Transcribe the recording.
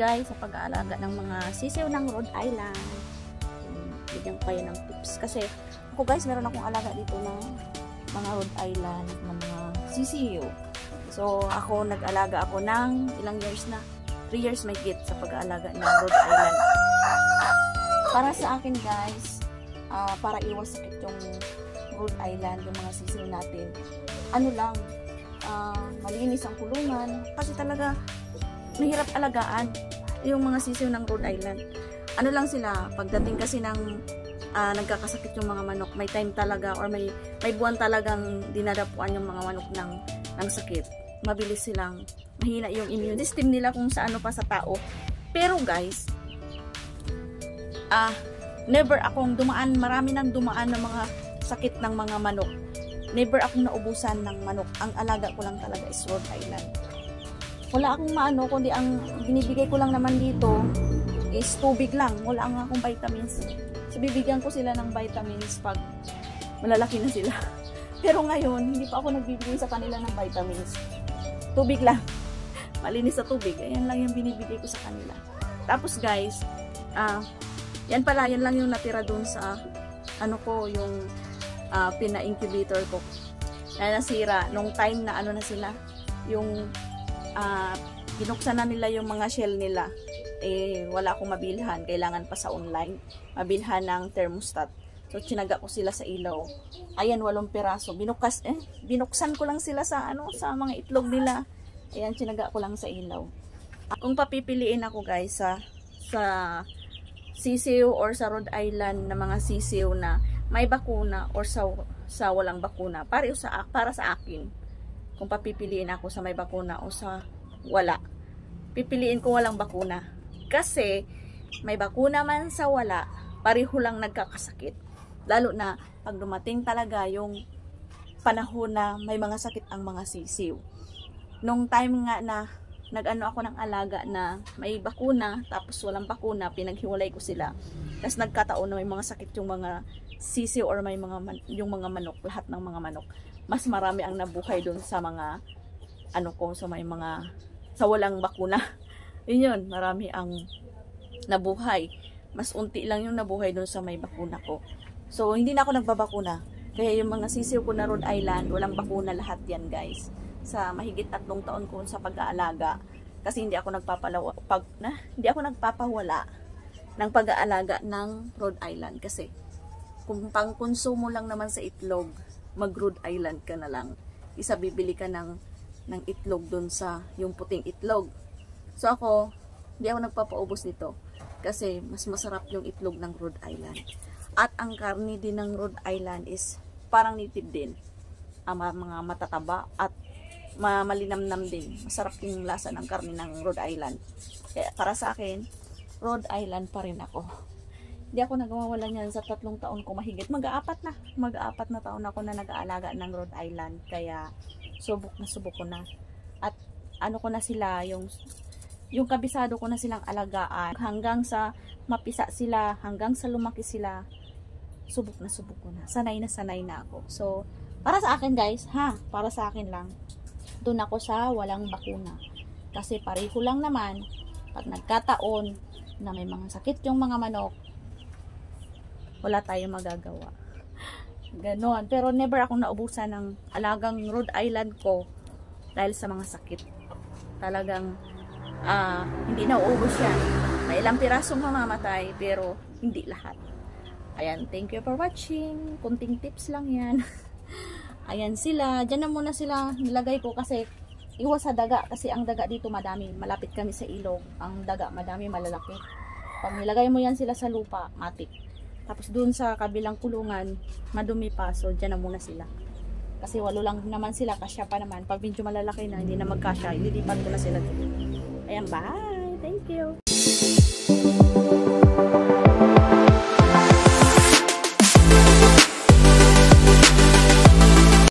guys sa pag-aalaga ng mga sisiw ng Rhode Island. Bigyan ko kayo ng tips. Kasi ako guys, meron akong alaga dito ng mga Rhode Island, ng mga sisiw. So ako nag-alaga ako ng ilang years na, 3 years may git sa pag-aalaga ng Rhode Island. Para sa akin guys, para iwas sakit yung Rhode Island, yung mga sisiw natin, ano lang, malinis ang kulungan. Kasi talaga, mahirap alagaan yung mga sisiw ng Rhode Island. Ano lang sila, pagdating kasi ng nagkakasakit yung mga manok, may time talaga or may buwan talagang dinadapuan yung mga manok ng sakit. Mabilis silang, mahina yung immune system nila kung sa ano pa sa tao. Pero guys, never akong dumaan, marami nang dumaan ng mga sakit ng mga manok. Never akong naubusan ng manok. Ang alaga ko lang talaga is Rhode Island. Wala akong maano, kundi ang binibigay ko lang naman dito is tubig lang. Wala akong vitamins. So bibigyan ko sila ng vitamins pag malalaki na sila. Pero ngayon, hindi pa ako nagbibigay sa kanila ng vitamins. Tubig lang. Malinis sa tubig. Ayan lang yung binibigay ko sa kanila. Tapos guys, yan lang yung natira dun sa ano ko, yung pina-incubator ko na nasira nung time na ano na sila, yung binuksan na nila yung mga shell nila, wala akong mabilhan, kailangan pa sa online mabilhan ng thermostat. So chinaga ko sila sa ilaw. Ayan, 8 piraso binuksan ko lang sila sa sa mga itlog nila. Ayan, chinaga ko lang sa ilaw. Kung papipiliin ako guys sa sisiw or sa Rhode Island na mga sisiw na may bakuna or sa walang bakuna, para sa akin, kung papipiliin ako sa may bakuna o sa wala, pipiliin ko walang bakuna. Kasi may bakuna man sa wala, pareho lang nagkakasakit. Lalo na pag dumating talaga yung panahon na may mga sakit ang mga sisiw. Nung time nga na nag-ano ako ng alaga na may bakuna, tapos walang bakuna, pinaghiwalay ko sila. Tapos nagkataon na may mga sakit yung mga sisiw or may yung mga manok, lahat ng mga manok. Mas marami ang nabuhay doon sa mga sa walang bakuna. Yun, marami ang nabuhay. Mas unti lang yung nabuhay doon sa may bakuna ko. So hindi na ako nagbabakuna. Kaya yung mga sisiw ko na Rhode Island, walang bakuna lahat yan guys. Sa mahigit 3 taon ko sa pag-aalaga, kasi hindi ako nagpapawala ng pag-aalaga ng Rhode Island. Kasi kung pang-konsumo lang naman sa itlog, mag Rhode Island ka na lang. Bibili ka ng itlog dun sa yung puting itlog. So ako, hindi ako nagpapaubos nito kasi mas masarap yung itlog ng Rhode Island. At ang karni din ng Rhode Island is parang native din. Ang mga matataba at malinamnam din. Masarap yung lasa ng karne ng Rhode Island. Kaya para sa akin, Rhode Island pa rin ako. Hindi ako nagwawala niyan sa 3 taon ko mahigit. Mag-4 na taon ako na nag-aalaga ng Rhode Island. Kaya subok ko na. At ano ko na sila, yung kabisado ko na silang alagaan. Hanggang sa mapisa sila, hanggang sa lumaki sila, subok ko na. Sanay na ako. So, para sa akin guys, para sa akin lang, doon ako sa walang bakuna. Kasi pareho lang naman, pag nagkataon na may mga sakit yung mga manok, wala tayong magagawa. Ganon. Pero never akong naubusan ng alagang Rhode Island ko dahil sa mga sakit. Talagang hindi nauubos yan. May ilang pirasong mamamatay pero hindi lahat. Ayan, thank you for watching. Kunting tips lang yan. Ayan sila. Diyan na muna sila nilagay ko kasi iwas sa daga. Kasi ang daga dito madami. Malapit kami sa ilog. Ang daga madami, malalaki. Pag nilagay mo yan sila sa lupa, matik. Tapos dun sa kabilang kulungan, madumi pa. So diyan na muna sila. Kasi 8 lang naman sila. Kasya pa naman. Pag medyo malalaki na, hindi na magkasya, ililipat ko na sila dito. Ayan, bye! Thank you!